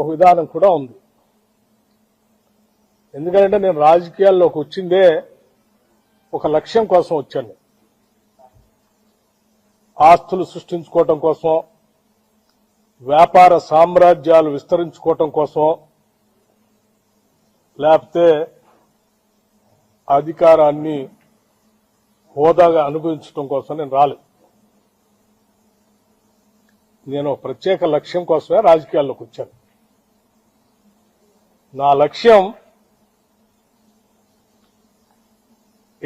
ఒక విధానం కూడా ఉంది. ఎందుకంటే నేను రాజకీయాల్లోకి వచ్చిందే ఒక లక్ష్యం కోసం వచ్చాను. ఆస్తులు సృష్టించుకోవటం కోసం, వ్యాపార సామ్రాజ్యాలు విస్తరించుకోవటం కోసం, లేకపోతే అధికారాన్ని హోదాగా అనుభవించడం కోసం నేను రాలేదు. నేను ప్రత్యేక లక్ష్యం కోసమే రాజకీయాల్లోకి వచ్చాను. నా లక్ష్యం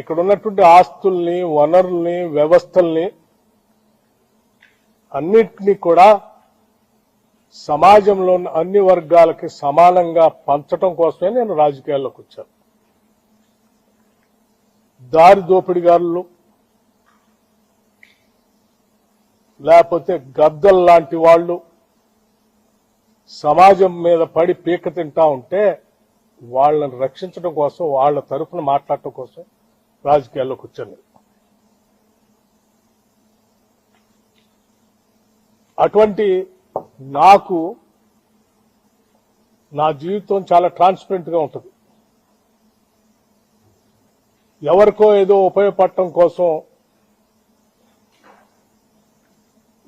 ఇక్కడ ఉన్నటువంటి ఆస్తుల్ని, వనరుల్ని, వ్యవస్థల్ని అన్నిటినీ కూడా సమాజంలో ఉన్న అన్ని వర్గాలకి సమానంగా పంచడం కోసమే నేను రాజకీయాల్లోకి వచ్చాను. దారి దోపిడిగారులు, లేకపోతే గద్దల్ లాంటి వాళ్ళు సమాజం మీద పడి పీక తింటా ఉంటే వాళ్ళని రక్షించడం కోసం, వాళ్ళ తరఫున మాట్లాడటం కోసం రాజకీయాల్లోకి వచ్చాను. అటువంటి నాకు నా జీవితం చాలా ట్రాన్స్పరెంట్ గా ఉంటుంది. ఎవరికో ఏదో ఉపయోగపడటం కోసం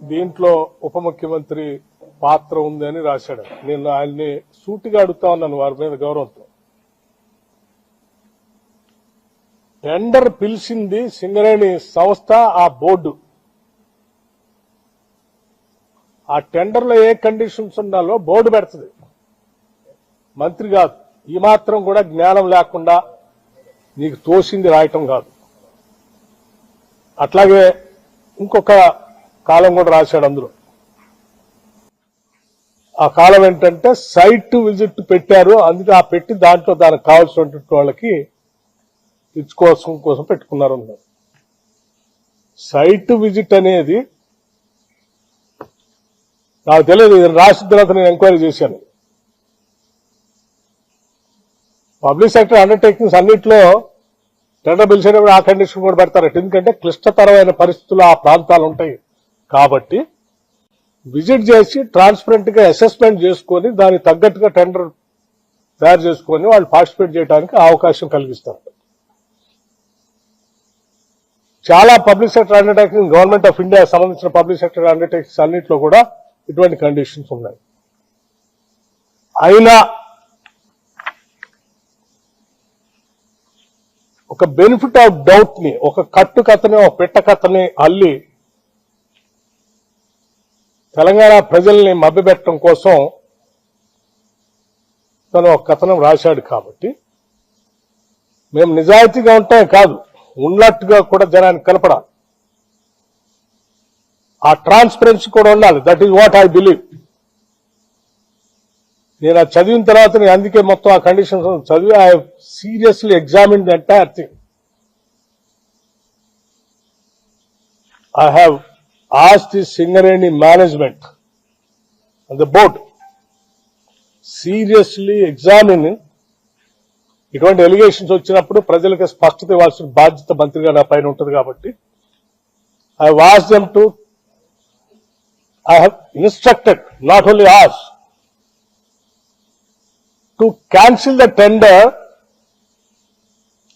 దీంట్లో ఉప ముఖ్యమంత్రి పాత్ర ఉందని రాశాడు. నేను ఆయన్ని సూటిగా అడుగుతా ఉన్నాను వారి మీద గౌరవంతో. టెండర్ పిలిచింది సింగరేణి సంస్థ, ఆ బోర్డు. ఆ టెండర్లో ఏ కండిషన్స్ ఉండాలో బోర్డు పెడుతుంది, మంత్రి కాదు. ఈ మాత్రం కూడా జ్ఞానం లేకుండా నీకు తోసింది రాయటం కాదు. అట్లాగే ఇంకొక కాలం కూడా రాశాడు అందులో. ఆ కాలం ఏంటంటే సైట్ విజిట్ పెట్టారు, అందుకే ఆ పెట్టి దాంట్లో దానికి కావాల్సినటువంటి వాళ్ళకి ఇచ్చుకోసం కోసం పెట్టుకున్నారు అన్నారు. సైట్ విజిట్ అనేది నాకు తెలియదు, రాసిన తర్వాత నేను ఎంక్వైరీ చేశాను. పబ్లిక్ సెక్టర్ అండర్టేకింగ్స్ అన్నింటిలో టెండర్ పిలిచేటప్పుడు ఆ కండిషన్ కూడా పెడతారట. ఎందుకంటే క్లిష్టతరమైన పరిస్థితులు ఆ ప్రాంతాలు ఉంటాయి కాబట్టి విజిట్ చేసి ట్రాన్స్పరెంట్ గా అసెస్మెంట్ చేసుకుని దానికి తగ్గట్టుగా టెండర్ తయారు చేసుకుని వాళ్ళు పార్టిసిపేట్ చేయడానికి అవకాశం కలిగిస్తారు. చాలా public sector undertaking, government of India సంబంధించిన పబ్లిక్ సెక్టర్ అండర్టేకింగ్స్ అన్నింటిలో కూడా ఇటువంటి కండిషన్స్ ఉన్నాయి. అయినా ఒక బెనిఫిట్ ఆఫ్ డౌట్ ని, ఒక కట్టు కథని, ఒక పెట్ట కథని అల్లి తెలంగాణ ప్రజల్ని మభ్యపెట్టడం కోసం తను ఒక కథనం రాశాడు. కాబట్టి మేము నిజాయితీగా ఉంటాం కాదు, ఉన్నట్టుగా కూడా జనానికి కనపడాలి. ఆ ట్రాన్స్పరెన్సీ కూడా ఉండాలి. That is what I believe. నేను అది చదివిన తర్వాత నేను అందుకే మొత్తం ఆ కండిషన్స్ చదివి I seriously examine the entire thing. I have asked the Singareni management and the board seriously examining ఇటువంటి ఎలిగేషన్స్ వచ్చినప్పుడు ప్రజలకు స్పష్టత ఇవ్వాల్సిన బాధ్యత మంత్రిగా నా పైన ఉంటుంది. కాబట్టి I have asked them to, I have instructed, not only asked, to cancel the tender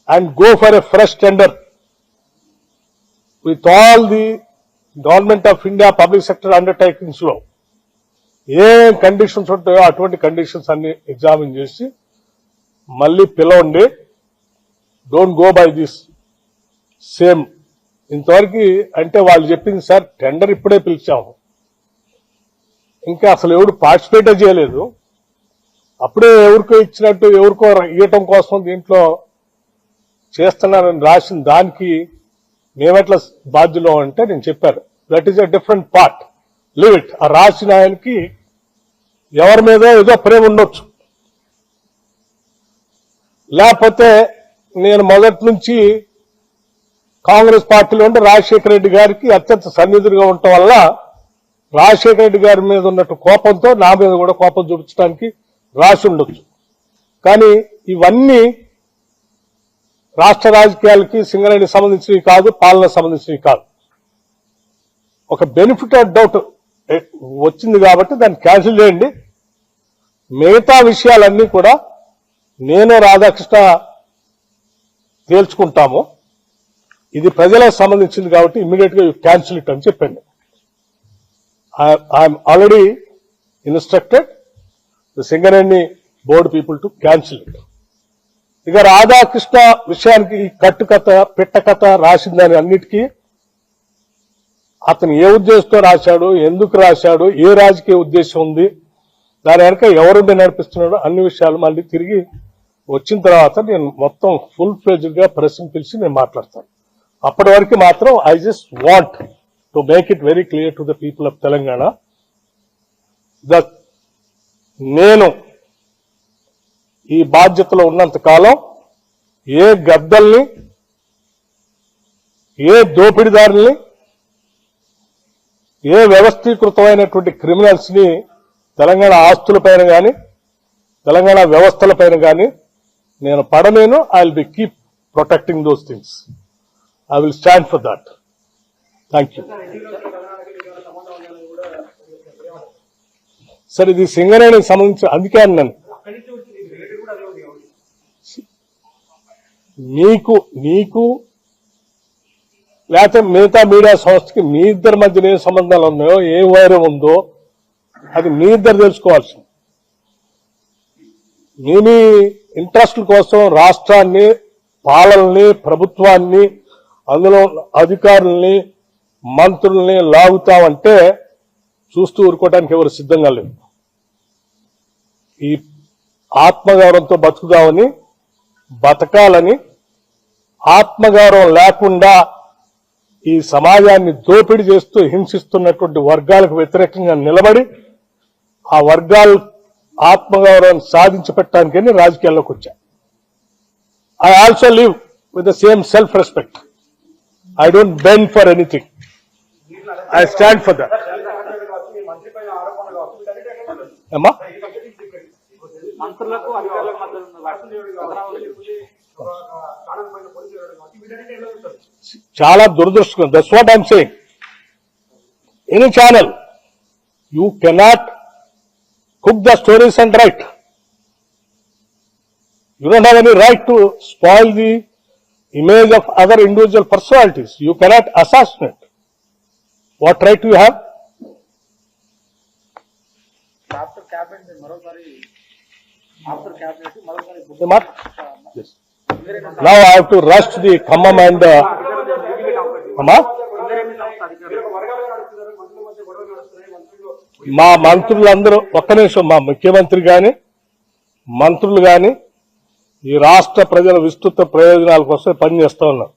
and go for a fresh tender with all the Government of India public sector undertakings లో ఏ కండిషన్స్ ఉంటాయో అటువంటి conditions అన్ని examine చేసి మళ్ళీ పిలవండి. Don't go by this same. ఇంతవరకు అంటే వాళ్ళు చెప్పింది సార్ టెండర్ ఇప్పుడే పిలిచాము, ఇంకా అసలు ఎవరు పార్టిసిపేటే చేయలేదు, అప్పుడే ఎవరికో ఇచ్చినట్టు ఎవరికో ఇవ్వటం కోసం దీంట్లో చేస్తున్నారని రాసిన దానికి మేమెట్లా బాధ్యులు అంటే నేను చెప్పాను, that is a different part, live it. ఆ రాసిన ఆయనకి ఎవరి మీద ఏదో ప్రేమ ఉండొచ్చు, లేకపోతే నేను మొదటి నుంచి కాంగ్రెస్ పార్టీలో ఉంటే రాజశేఖర రెడ్డి గారికి అత్యంత సన్నిధులుగా ఉండటం వల్ల రాజశేఖర రెడ్డి గారి మీద ఉన్నట్టు కోపంతో నా మీద కూడా కోపం చూపించడానికి రాసి ఉండొచ్చు. కానీ ఇవన్నీ రాష్ట్ర రాజకీయాలకి సింగరేణికి సంబంధించినవి కాదు, పాలనకు సంబంధించినవి కాదు. ఒక బెనిఫిట్ ఆఫ్ డౌట్ వచ్చింది కాబట్టి దాన్ని క్యాన్సిల్ చేయండి. మిగతా విషయాలన్నీ కూడా నేను రాధాకృష్ణ తేల్చుకుంటాము. ఇది ప్రజలకు సంబంధించింది కాబట్టి ఇమ్మీడియట్ గా క్యాన్సిల్ ఇట్ అని చెప్పండి. I'm already instructed the Singareni board people to cancel it. ఇక రాధాకృష్ణ విషయానికి ఈ కట్టుకథ పిట్టకథ రాసిందని అన్నిటికీ అతను ఏ ఉద్దేశంతో రాశాడు, ఎందుకు రాశాడు, ఏ రాజకీయ ఉద్దేశం ఉంది, దాని వెనక ఎవరుండి నడిపిస్తున్నాడో అన్ని విషయాలు మళ్ళీ తిరిగి వచ్చిన తర్వాత నేను మొత్తం ఫుల్ ఫ్లెడ్జ్డ్ గా ప్రెస్ పిలిచి నేను మాట్లాడతాను. అప్పటి వరకు మాత్రం I just want to make it very clear to the people of Telangana that నేను ఈ బాధ్యతలో ఉన్నంత కాలం ఏ గద్దల్ని, ఏ దోపిడీదారుల్ని, ఏ వ్యవస్థీకృతమైనటువంటి క్రిమినల్స్ ని తెలంగాణ ఆస్తులపైన కానీ తెలంగాణ వ్యవస్థలపైన కానీ నేను పడలేను. I will be keep protecting those things. I will stand for that. Thank you. Sir ఇది సింగరేణికి సంబంధించి అందుకే అన్నాను నీకు లేకపోతే మిగతా మీడియా సంస్థకి మీ ఇద్దరి మధ్యన ఏ సంబంధాలు ఉన్నాయో, ఏ వైరం ఉందో అది మీ ఇద్దరు తెలుసుకోవాల్సింది. మీ ఇంట్రెస్ట్ల కోసం రాష్ట్రాన్ని, పాలనని, ప్రభుత్వాన్ని, అందులో అధికారుల్ని, మంత్రుల్ని లాగుతామంటే చూస్తూ ఊరుకోవడానికి ఎవరు సిద్ధంగా లేరు. ఈ ఆత్మగౌరవంతో బతుకుదామని, బతకాలని, ఆత్మగౌరవం లేకుండా ఈ సమాజాన్ని దోపిడీ చేస్తూ హింసిస్తున్నటువంటి వర్గాలకు వ్యతిరేకంగా నిలబడి ఆ వర్గాలు ఆత్మగౌరవాన్ని సాధించి పెట్టడానికని రాజకీయాల్లోకి వచ్చా. I also live with the same self respect. I don't bend for anything. I stand for that. అమ్మా చాలా దురదృష్టం. That's what I'm saying. Any channel you cannot cook the stories and write. You don't have any right to spoil the image of other individual personalities. You cannot assassinate. What right do you have? After cabinet, yes. Now I have to rush to the Khammam and మా మంత్రులందరూ ఒక్క నిమిషం, మా ముఖ్యమంత్రి గాని మంత్రులు గాని ఈ రాష్ట్ర ప్రజల విస్తృత ప్రయోజనాల కోసం పనిచేస్తా ఉన్నారు.